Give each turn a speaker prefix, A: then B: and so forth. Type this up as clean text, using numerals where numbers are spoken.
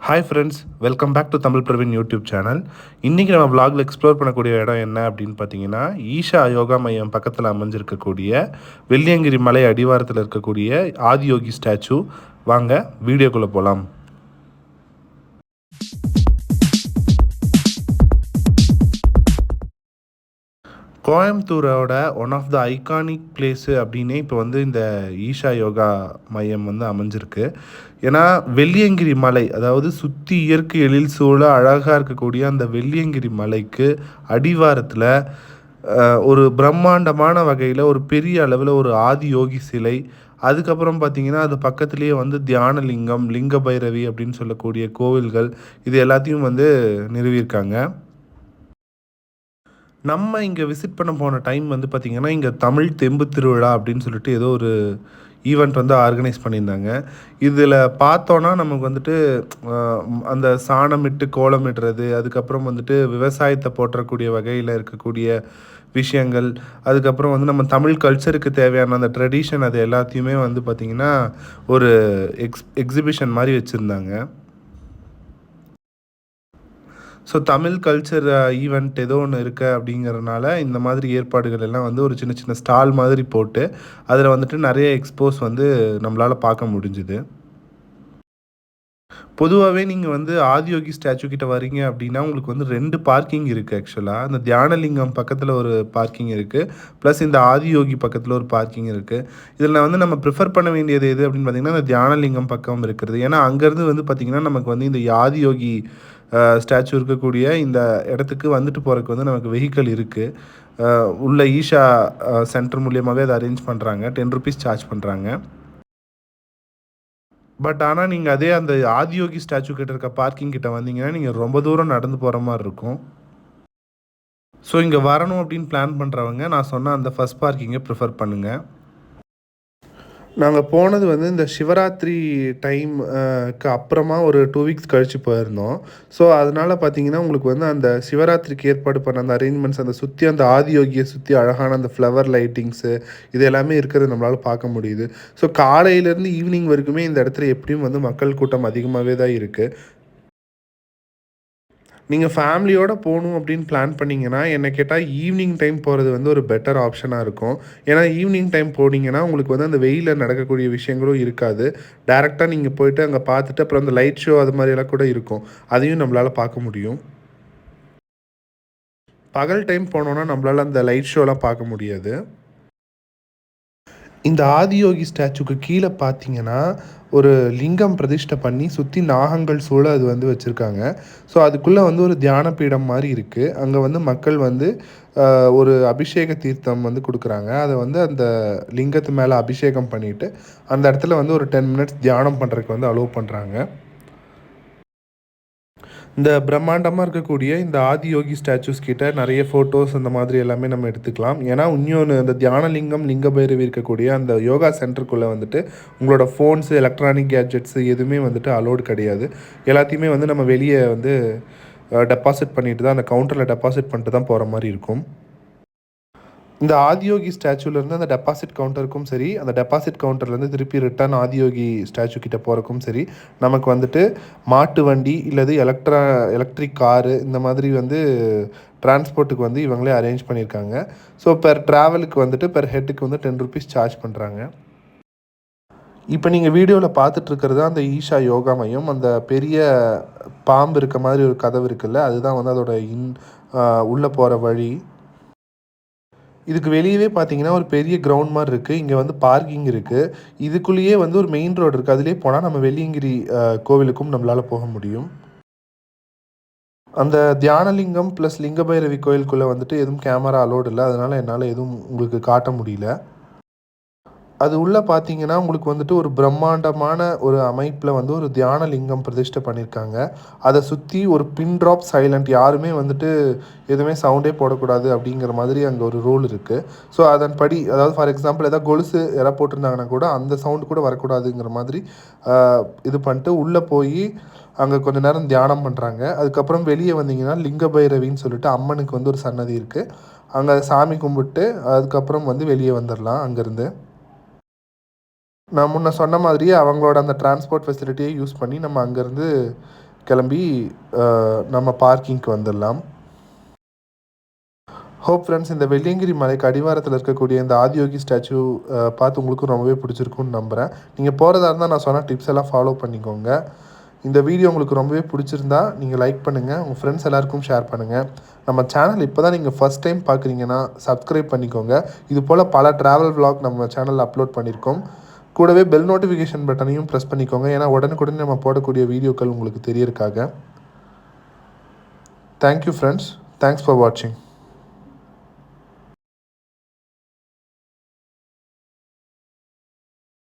A: Hi friends, welcome back to Tamil Praveen YouTube channel. இன்றைக்கி நம்ம vlogல எக்ஸ்ப்ளோர் பண்ணக்கூடிய இடம் என்ன அப்படின்னு பார்த்தீங்கன்னா, ஈஷா யோகா மையம் பக்கத்தில் அமைஞ்சிருக்கக்கூடிய வெள்ளியங்கிரி மலை அடிவாரத்தில் இருக்கக்கூடிய ஆதியோகி ஸ்டாச்சு. வாங்க வீடியோக்குள்ளே போகலாம். கோயம்புத்தூரோட one of the iconic place அப்படின்னே இப்போ வந்து இந்த ஈஷா யோகா மையம் வந்து அமைஞ்சிருக்கு. ஏன்னா வெள்ளியங்கிரி மலை, அதாவது சுற்றி இயற்கை எழில் சூழ அழகாக இருக்கக்கூடிய அந்த வெள்ளியங்கிரி மலைக்கு அடிவாரத்தில் ஒரு பிரம்மாண்டமான வகையில் ஒரு பெரிய அளவில் ஒரு ஆதியோகி சிலை, அதுக்கப்புறம் பார்த்திங்கன்னா அது பக்கத்துலேயே வந்து தியானலிங்கம், லிங்க பைரவி அப்படின்னு சொல்லக்கூடிய கோவில்கள், இது எல்லாத்தையும் வந்து நிறுவியிருக்காங்க. நம்ம இங்கே விசிட் பண்ண போன டைம் வந்து பார்த்திங்கன்னா, இங்கே தமிழ் தெம்பு திருவிழா அப்படின்னு சொல்லிட்டு ஏதோ ஒரு ஈவெண்ட் வந்து ஆர்கனைஸ் பண்ணியிருந்தாங்க. இதில் பார்த்தோன்னா நமக்கு வந்துட்டு அந்த சாணமிட்டு கோலமிடுறது, அதுக்கப்புறம் வந்துட்டு விவசாயத்தை போற்றக்கூடிய வகையில் இருக்கக்கூடிய விஷயங்கள், அதுக்கப்புறம் வந்து நம்ம தமிழ் கல்ச்சருக்கு தேவையான அந்த ட்ரெடிஷன், அது எல்லாத்தையுமே வந்து பார்த்திங்கன்னா ஒரு எக்ஸிபிஷன் மாதிரி வச்சுருந்தாங்க. ஸோ தமிழ் கல்ச்சர் ஈவெண்ட் ஏதோ ஒன்று இருக்குது அப்படிங்கிறனால இந்த மாதிரி ஏற்பாடுகள் எல்லாம் வந்து ஒரு சின்ன சின்ன ஸ்டால் மாதிரி போட்டு அதில் வந்துட்டு நிறைய எக்ஸ்போஸ் வந்து நம்மளால் பார்க்க முடிஞ்சுது. பொதுவாகவே நீங்கள் வந்து ஆதியோகி ஸ்டாச்சு கிட்ட வரீங்க அப்படின்னா உங்களுக்கு வந்து 2 பார்க்கிங் இருக்குது. ஆக்சுவலாக அந்த தியானலிங்கம் பக்கத்தில் ஒரு பார்க்கிங் இருக்குது, ப்ளஸ் இந்த ஆதியோகி பக்கத்தில் ஒரு பார்க்கிங் இருக்குது. இதில் வந்து நம்ம ப்ரிஃபர் பண்ண வேண்டியது எது அப்படின்னு பார்த்திங்கன்னா, இந்த தியானலிங்கம் பக்கம் இருக்கிறது. ஏன்னா அங்கேருந்து வந்து பார்த்திங்கன்னா நமக்கு வந்து இந்த ஆதியோகி ஸ்டாச்சு இருக்கக்கூடிய இந்த இடத்துக்கு வந்துட்டு போகிறதுக்கு வந்து நமக்கு வெஹிக்கிள் இருக்குது. உள்ள ஈஷா சென்டர் மூலியமாகவே அதை அரேஞ்ச் பண்ணுறாங்க. 10 ருபீஸ் சார்ஜ் பண்ணுறாங்க. பட் ஆனால் நீங்கள் அதே அந்த ஆதியோகி ஸ்டாச்சு கிட்ட இருக்க பார்க்கிங் கிட்ட வந்தீங்கன்னா நீங்கள் ரொம்ப தூரம் நடந்து போகிற மாதிரி இருக்கும். ஸோ இங்கே வரணும் அப்படின்னு பிளான் பண்ணுறவங்க நான் சொன்ன அந்த ஃபஸ்ட் பார்க்கிங்கை ப்ரிஃபர் பண்ணுங்கள். நாங்கள் போனது வந்து இந்த சிவராத்திரி டைம்க்கு அப்புறமா ஒரு 2 வீக்ஸ் கழித்து போயிருந்தோம். ஸோ அதனால் பார்த்தீங்கன்னா உங்களுக்கு வந்து அந்த சிவராத்திரிக்கு ஏற்பாடு பண்ண அந்த அரேஞ்ச்மெண்ட்ஸ், அந்த சுற்றி அந்த ஆதியோகியை சுற்றி அழகான அந்த ஃப்ளவர் லைட்டிங்ஸு, இது எல்லாமே இருக்கிறது நம்மளால் பார்க்க முடியுது. ஸோ காலையிலேருந்து ஈவினிங் வரைக்குமே இந்த இடத்துல எப்படியும் வந்து மக்கள் கூட்டம் அதிகமாகவே தான் இருக்குது. நீங்கள் ஃபேமிலியோடு போகணும் அப்படின்னு பிளான் பண்ணிங்கன்னா, என்னை கேட்டால் ஈவினிங் டைம் போகிறது வந்து ஒரு பெட்டர் ஆப்ஷனாக இருக்கும். ஏன்னா ஈவினிங் டைம் போனீங்கன்னா உங்களுக்கு வந்து அந்த வெயிலில் நடக்கக்கூடிய விஷயங்களும் இருக்காது. டேரெக்டாக நீங்கள் போயிட்டு அங்கே பார்த்துட்டு அப்புறம் அந்த லைட் ஷோ அது மாதிரியெல்லாம் கூட இருக்கும், அதையும் நம்மளால் பார்க்க முடியும். பகல் டைம் போனோன்னா நம்மளால் அந்த லைட் ஷோலாம் பார்க்க முடியாது. இந்த ஆதியோகி ஸ்டாச்சுக்கு கீழே பார்த்தீங்கன்னா, ஒரு லிங்கம் பிரதிஷ்டை பண்ணி சுற்றி நாகங்கள் சூழ அது வந்து வச்சுருக்காங்க. ஸோ அதுக்குள்ளே வந்து ஒரு தியான பீடம் மாதிரி இருக்குது. அங்கே வந்து மக்கள் வந்து ஒரு அபிஷேக தீர்த்தம் வந்து கொடுக்குறாங்க. அதை வந்து அந்த லிங்கத்து மேலே அபிஷேகம் பண்ணிவிட்டு அந்த இடத்துல வந்து ஒரு 10 மினிட்ஸ் தியானம் பண்ணுறதுக்கு வந்து அலோவ் பண்ணுறாங்க. இந்த பிரம்மாண்டமாக இருக்கக்கூடிய இந்த ஆதியோகி ஸ்டாச்சூஸ் கிட்ட நிறைய ஃபோட்டோஸ் அந்த மாதிரி எல்லாமே நம்ம எடுத்துக்கலாம். ஏன்னா இன்னொன்று, இந்த தியானலிங்கம், லிங்க பைரவி இருக்கக்கூடிய அந்த யோகா சென்டருக்குள்ளே வந்துட்டு உங்களோட ஃபோன்ஸு, எலக்ட்ரானிக் கேட்ஜெட்ஸு எதுவுமே வந்துட்டு அலோடு கிடையாது. எல்லாத்தையுமே வந்து நம்ம வெளியே வந்து டெபாசிட் பண்ணிட்டு தான், அந்த கவுண்டரில் டெபாசிட் பண்ணிட்டு தான் போகிற மாதிரி இருக்கும். இந்த ஆதியோகி ஸ்டாச்சுலேருந்து அந்த டெபாசிட் கவுண்டருக்கும் சரி, அந்த டெபாசிட் கவுண்டர்லேருந்து திருப்பி ரிட்டர்ன் ஆதியோகி ஸ்டாச்சு கிட்ட போகிறக்கும் சரி, நமக்கு வந்துட்டு மாட்டு வண்டி இல்லது எலக்ட்ரிக் காரு இந்த மாதிரி வந்து டிரான்ஸ்போர்ட்டுக்கு வந்து இவங்களே அரேஞ்ச் பண்ணியிருக்காங்க. ஸோ பெர் ட்ராவலுக்கு வந்துட்டு பெர் ஹெட்டுக்கு வந்து 10 ருபீஸ் சார்ஜ் பண்ணுறாங்க. இப்போ நீங்கள் வீடியோவில் பார்த்துட்ருக்கிறது அந்த ஈஷா யோகா மையம். அந்த பெரிய பாம்பு இருக்க மாதிரி ஒரு கதவு இருக்குல்ல, அதுதான் வந்து அதோட உள்ளே போகிற வழி. இதுக்கு வெளியவே பார்த்தீங்கன்னா ஒரு பெரிய கிரவுண்ட் மாதிரி இருக்குது. இங்கே வந்து பார்க்கிங் இருக்குது. இதுக்குள்ளேயே வந்து ஒரு மெயின் ரோடு இருக்குது. அதிலே போனால் நம்ம வெள்ளியங்கிரி கோவிலுக்கும் நம்மளால் போக முடியும். அந்த தியானலிங்கம் ப்ளஸ் லிங்க பைரவி கோயிலுக்குள்ளே வந்துட்டு எதுவும் கேமரா அலோடு இல்லை. அதனால் என்னால் எதுவும் உங்களுக்கு காட்ட முடியல. அது உள்ளே பார்த்தீங்கன்னா உங்களுக்கு வந்துட்டு ஒரு பிரம்மாண்டமான ஒரு அமைப்பில் வந்து ஒரு தியான லிங்கம் பிரதிஷ்டை பண்ணியிருக்காங்க. அதை சுற்றி ஒரு பின் ட்ராப் சைலண்ட், யாருமே வந்துட்டு எதுவுமே சவுண்டே போடக்கூடாது அப்படிங்கிற மாதிரி அங்கே ஒரு ரூல் இருக்குது. ஸோ அதன்படி, அதாவது ஃபார் எக்ஸாம்பிள் ஏதாவது கொலுசு யாராவது போட்டிருந்தாங்கன்னா கூட அந்த சவுண்டு கூட வரக்கூடாதுங்கிற மாதிரி இது பண்ணிட்டு உள்ளே போய் அங்கே கொஞ்சம் நேரம் தியானம் பண்ணுறாங்க. அதுக்கப்புறம் வெளியே வந்தீங்கன்னா லிங்க பைரவின்னு சொல்லிட்டு அம்மனுக்கு வந்து ஒரு சன்னதி இருக்குது. அங்கே சாமி கும்பிட்டு அதுக்கப்புறம் வந்து வெளியே வந்துடலாம் அங்கேருந்து. நான் முன்ன சொன்ன மாதிரியே அவங்களோட அந்த டிரான்ஸ்போர்ட் ஃபெசிலிட்டியை யூஸ் பண்ணி நம்ம அங்கேருந்து கிளம்பி நம்ம பார்க்கிங்க்கு வந்துடலாம். ஹோப் ஃப்ரெண்ட்ஸ், இந்த வெள்ளியங்கிரி மலைக்கு அடிவாரத்தில் இருக்கக்கூடிய இந்த ஆதியோகி ஸ்டாச்சு பார்த்து உங்களுக்கு ரொம்பவே பிடிச்சிருக்குன்னு நம்புகிறேன். நீங்கள் போகிறதா இருந்தால் நான் சொன்ன டிப்ஸ் எல்லாம் ஃபாலோ பண்ணிக்கோங்க. இந்த வீடியோ உங்களுக்கு ரொம்பவே பிடிச்சிருந்தா நீங்கள் லைக் பண்ணுங்கள், உங்கள் ஃப்ரெண்ட்ஸ் எல்லாருக்கும் ஷேர் பண்ணுங்கள். நம்ம சேனல் இப்போ தான் நீங்கள் ஃபஸ்ட் டைம் பார்க்குறீங்கன்னா சப்ஸ்கிரைப் பண்ணிக்கோங்க. இது போல் பல ட்ராவல் விலாக் நம்ம சேனலில் அப்லோட் பண்ணியிருக்கோம். கூடவே பெல் நோட்டிஃபிகேஷன் பட்டனையும் ப்ரெஸ் பண்ணிக்கோங்க, ஏன்னா உடனுக்குடன் நம்ம போடக்கூடிய வீடியோக்கள் உங்களுக்கு தெரியறதுக்காக. தேங்க்யூ ஃப்ரெண்ட்ஸ், தேங்க்ஸ் ஃபார் வாட்சிங்.